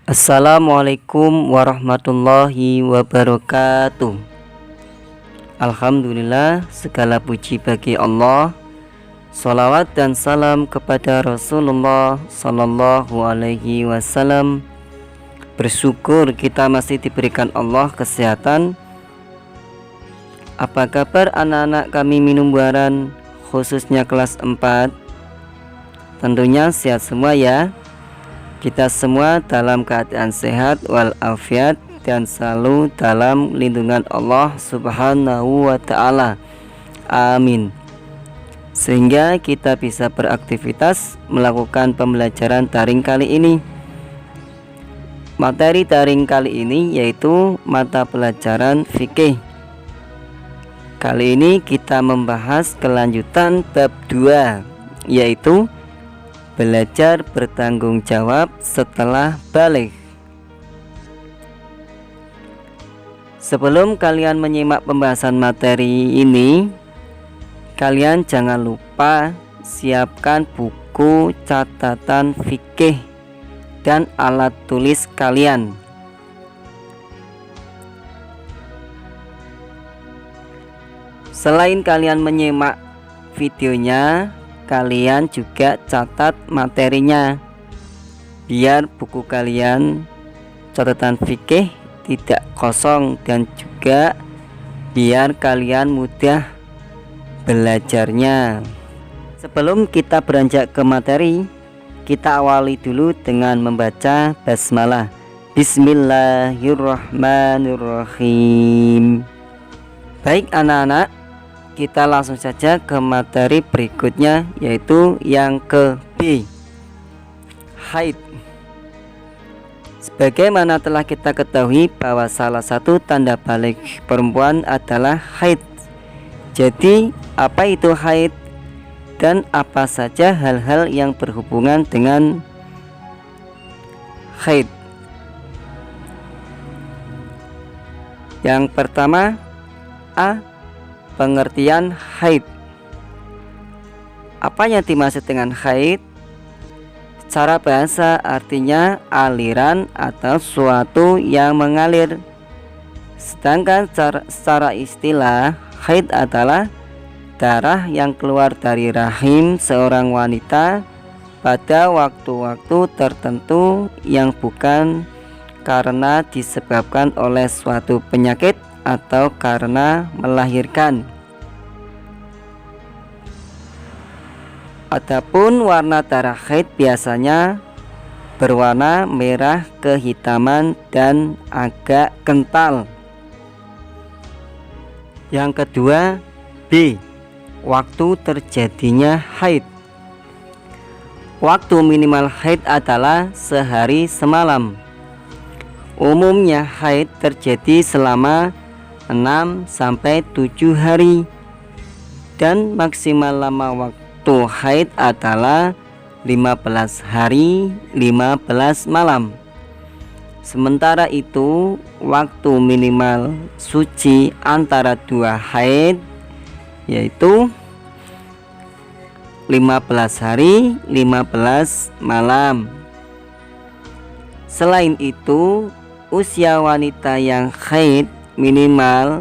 Assalamualaikum warahmatullahi wabarakatuh. Alhamdulillah, segala puji bagi Allah. Salawat dan salam kepada Rasulullah Sallallahu Alaihi Wasallam. Bersyukur kita masih diberikan Allah kesehatan. Apa kabar anak-anak kami minum buaran, khususnya kelas 4? Tentunya sehat semua ya. Kita semua dalam keadaan sehat walafiat dan selalu dalam lindungan Allah Subhanahu wa ta'ala. Amin. Sehingga kita bisa beraktivitas melakukan pembelajaran daring kali ini. Materi daring kali ini yaitu mata pelajaran fikih. Kali ini kita membahas kelanjutan bab 2, yaitu belajar bertanggung jawab setelah balik. Sebelum kalian menyimak pembahasan materi ini, kalian jangan lupa siapkan buku catatan fikih dan alat tulis kalian. Selain kalian menyimak videonya, kalian juga catat materinya, biar buku kalian catatan fikih tidak kosong, dan juga biar kalian mudah belajarnya. Sebelum kita beranjak ke materi, kita awali dulu dengan membaca basmalah. Bismillahirrahmanirrahim. Baik anak-anak, kita langsung saja ke materi berikutnya, yaitu yang ke B, haid. Sebagaimana telah kita ketahui bahwa salah satu tanda balik perempuan adalah haid. Jadi apa itu haid dan apa saja hal-hal yang berhubungan dengan haid? Yang pertama, pengertian haid. Apa yang dimaksud dengan haid? Secara bahasa artinya aliran atau suatu yang mengalir. Sedangkan secara istilah, haid adalah darah yang keluar dari rahim seorang wanita pada waktu-waktu tertentu yang bukan karena disebabkan oleh suatu penyakit atau karena melahirkan. Adapun warna darah haid biasanya berwarna merah kehitaman dan agak kental. Yang kedua, B, waktu terjadinya haid. Waktu minimal haid adalah sehari semalam. Umumnya haid terjadi selama 6-7 hari, dan maksimal lama waktu haid adalah 15 hari 15 malam. Sementara itu, waktu minimal suci antara dua haid yaitu 15 hari 15 malam. Selain itu, usia wanita yang haid minimal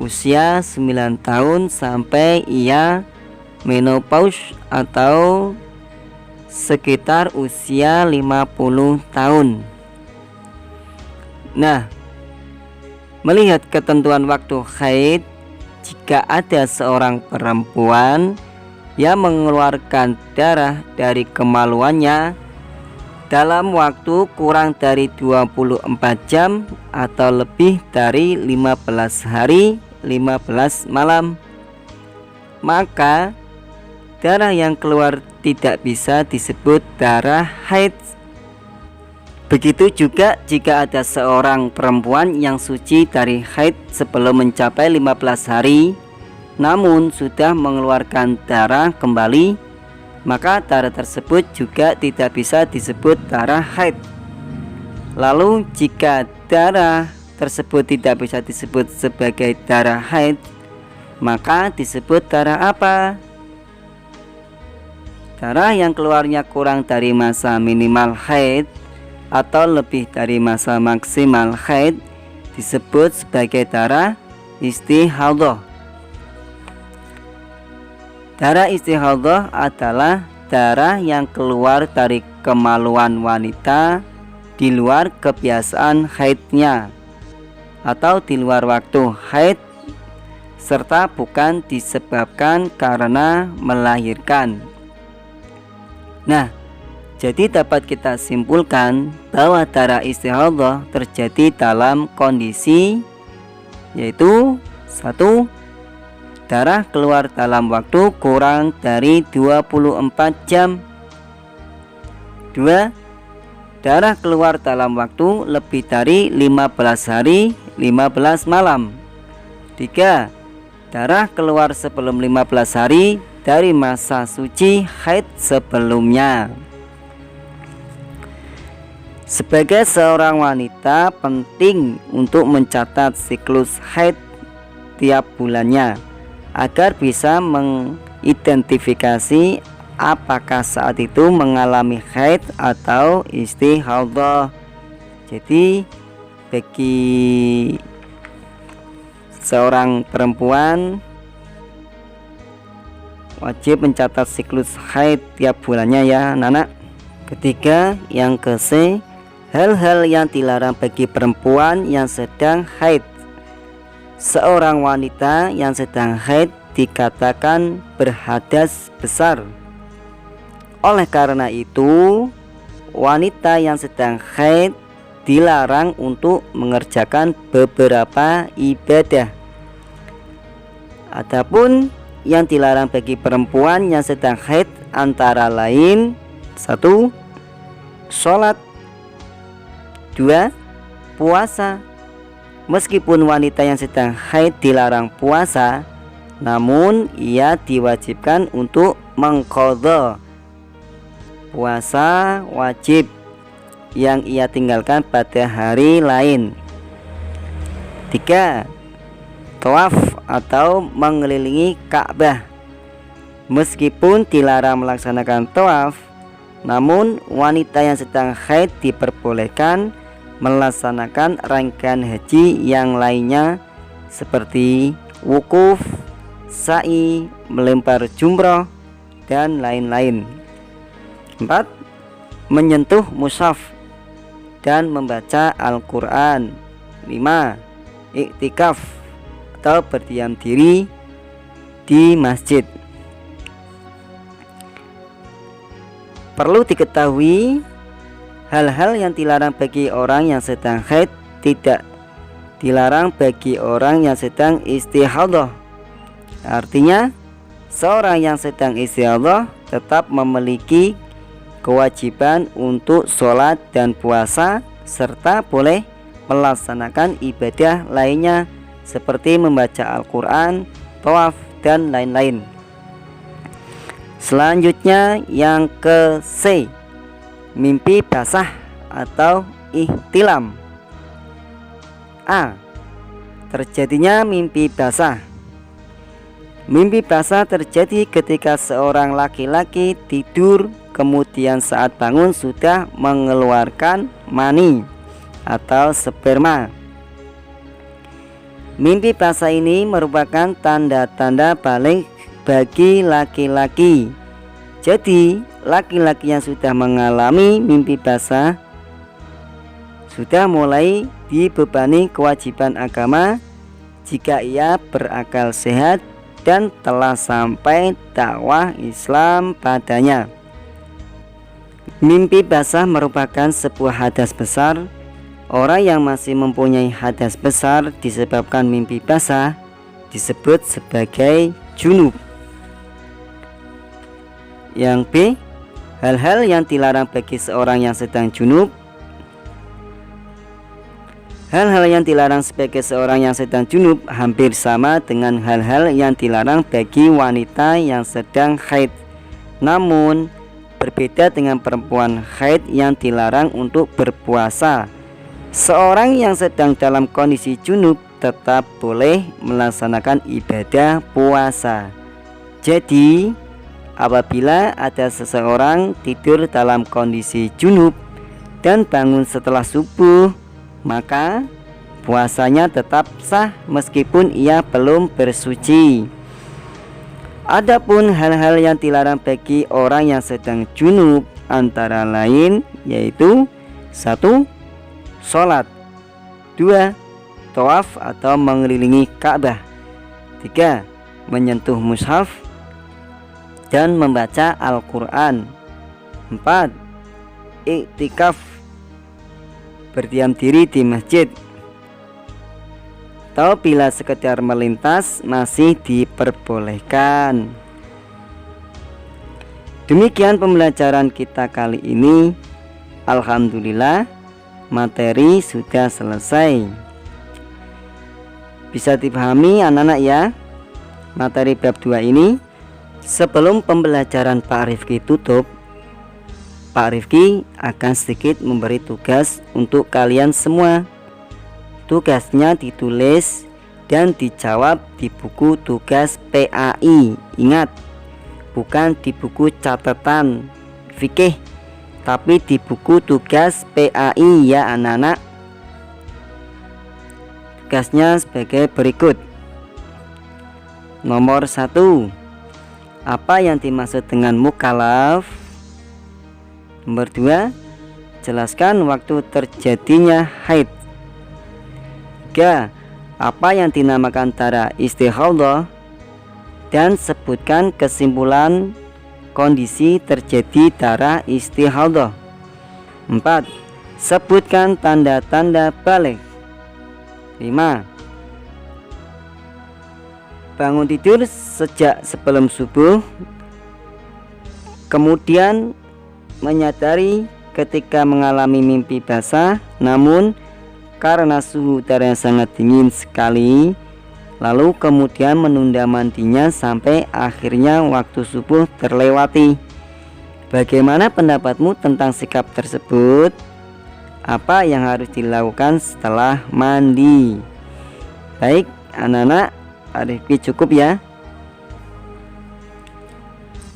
usia 9 tahun sampai ia menopause atau sekitar usia 50 tahun. Nah, melihat ketentuan waktu haid, jika ada seorang perempuan yang mengeluarkan darah dari kemaluannya dalam waktu kurang dari 24 jam atau lebih dari 15 hari 15 malam, maka darah yang keluar tidak bisa disebut darah haid. Begitu juga jika ada seorang perempuan yang suci dari haid sebelum mencapai 15 hari namun sudah mengeluarkan darah kembali, maka darah tersebut juga tidak bisa disebut darah haid. Lalu jika darah tersebut tidak bisa disebut sebagai darah haid, maka disebut darah apa? Darah yang keluarnya kurang dari masa minimal haid atau lebih dari masa maksimal haid disebut sebagai darah istihadhah. Darah istihadhah adalah darah yang keluar dari kemaluan wanita di luar kebiasaan haidnya atau di luar waktu haid, serta bukan disebabkan karena melahirkan. Nah, jadi dapat kita simpulkan bahwa darah istihadhah terjadi dalam kondisi yaitu 1. Darah keluar dalam waktu kurang dari 24 jam. 2. Darah keluar dalam waktu lebih dari 15 hari 15 malam. 3. Darah keluar sebelum 15 hari dari masa suci haid sebelumnya. Sebagai seorang wanita, penting untuk mencatat siklus haid tiap bulannya agar bisa mengidentifikasi apakah saat itu mengalami haid atau istihadhah. Jadi bagi seorang perempuan wajib mencatat siklus haid tiap bulannya ya anak-anak. Ketiga, yang ke-C, hal-hal yang dilarang bagi perempuan yang sedang haid. Seorang wanita yang sedang haid dikatakan berhadas besar. Oleh karena itu, wanita yang sedang haid dilarang untuk mengerjakan beberapa ibadah. Adapun yang dilarang bagi perempuan yang sedang haid antara lain 1. Sholat. 2. Puasa. Meskipun wanita yang sedang haid dilarang puasa, namun ia diwajibkan untuk mengqadha puasa wajib yang ia tinggalkan pada hari lain. 3. Tawaf atau mengelilingi Ka'bah. Meskipun dilarang melaksanakan tawaf, namun wanita yang sedang haid diperbolehkan melaksanakan rangkaian haji yang lainnya seperti wukuf, sa'i, melempar jumroh, dan lain-lain. 4. Menyentuh mushaf dan membaca Al-Quran. 5. Iktikaf atau berdiam diri di masjid. Perlu diketahui, hal-hal yang dilarang bagi orang yang sedang haid tidak dilarang bagi orang yang sedang istihadhah. Artinya, seorang yang sedang istihadhah tetap memiliki kewajiban untuk sholat dan puasa, serta boleh melaksanakan ibadah lainnya seperti membaca Al-Quran, tawaf, dan lain-lain. Selanjutnya yang ke-C, mimpi basah atau ihtilam. A. Terjadinya mimpi basah. Mimpi basah terjadi ketika seorang laki-laki tidur kemudian saat bangun sudah mengeluarkan mani atau sperma. Mimpi basah ini merupakan tanda-tanda balik bagi laki-laki. Jadi, laki-laki yang sudah mengalami mimpi basah sudah mulai dibebani kewajiban agama jika ia berakal sehat dan telah sampai dakwah Islam padanya. Mimpi basah merupakan sebuah hadas besar. Orang yang masih mempunyai hadas besar disebabkan mimpi basah disebut sebagai junub. Yang B, hal-hal yang dilarang bagi seorang yang sedang junub. Hal-hal yang dilarang sebagai seorang yang sedang junub hampir sama dengan hal-hal yang dilarang bagi wanita yang sedang haid. Namun, berbeda dengan perempuan haid yang dilarang untuk berpuasa. Seorang yang sedang dalam kondisi junub tetap boleh melaksanakan ibadah puasa. Jadi, apabila ada seseorang tidur dalam kondisi junub dan bangun setelah subuh, maka puasanya tetap sah meskipun ia belum bersuci. Adapun hal-hal yang dilarang bagi orang yang sedang junub antara lain yaitu 1. Sholat, 2. Tawaf atau mengelilingi Ka'bah, 3. Menyentuh mushaf dan membaca Al-Quran, 4. Iktikaf, berdiam diri di masjid, atau bila sekedar melintas masih diperbolehkan. Demikian pembelajaran kita kali ini. Alhamdulillah, materi sudah selesai. Bisa dipahami anak-anak ya materi bab 2 ini. Sebelum pembelajaran Pak Rifki tutup, Pak Rifki akan sedikit memberi tugas untuk kalian semua. Tugasnya ditulis dan dijawab di buku tugas PAI. Ingat, bukan di buku catatan fikih, tapi di buku tugas PAI ya anak-anak. Tugasnya sebagai berikut. Nomor 1. Apa yang dimaksud dengan mukallaf? Nomor 2. Jelaskan waktu terjadinya haid. 3. Apa yang dinamakan darah istihadhah? Dan sebutkan kesimpulan kondisi terjadi darah istihadhah. 4. Sebutkan tanda-tanda balik. 5. Bangun tidur sejak sebelum subuh, kemudian menyadari ketika mengalami mimpi basah, namun karena suhu udara yang sangat dingin sekali, lalu kemudian menunda mandinya sampai akhirnya waktu subuh terlewati. Bagaimana pendapatmu tentang sikap tersebut? Apa yang harus dilakukan setelah mandi? Baik anak-anak, Rifki cukup ya.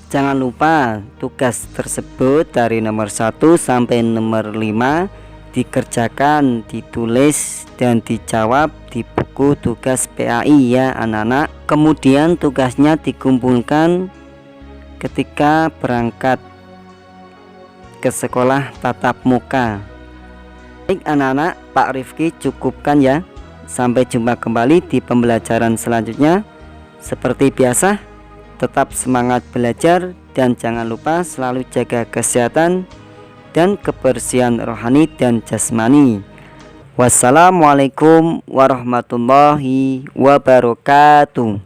Jangan lupa tugas tersebut dari nomor 1 sampai nomor 5 dikerjakan, ditulis dan dijawab di buku tugas PAI ya anak-anak. Kemudian tugasnya dikumpulkan ketika berangkat ke sekolah tatap muka. Baik anak-anak, Pak Rifki cukupkan ya. Sampai jumpa kembali di pembelajaran selanjutnya. Seperti biasa, tetap semangat belajar dan jangan lupa selalu jaga kesehatan dan kebersihan rohani dan jasmani. Wassalamualaikum warahmatullahi wabarakatuh.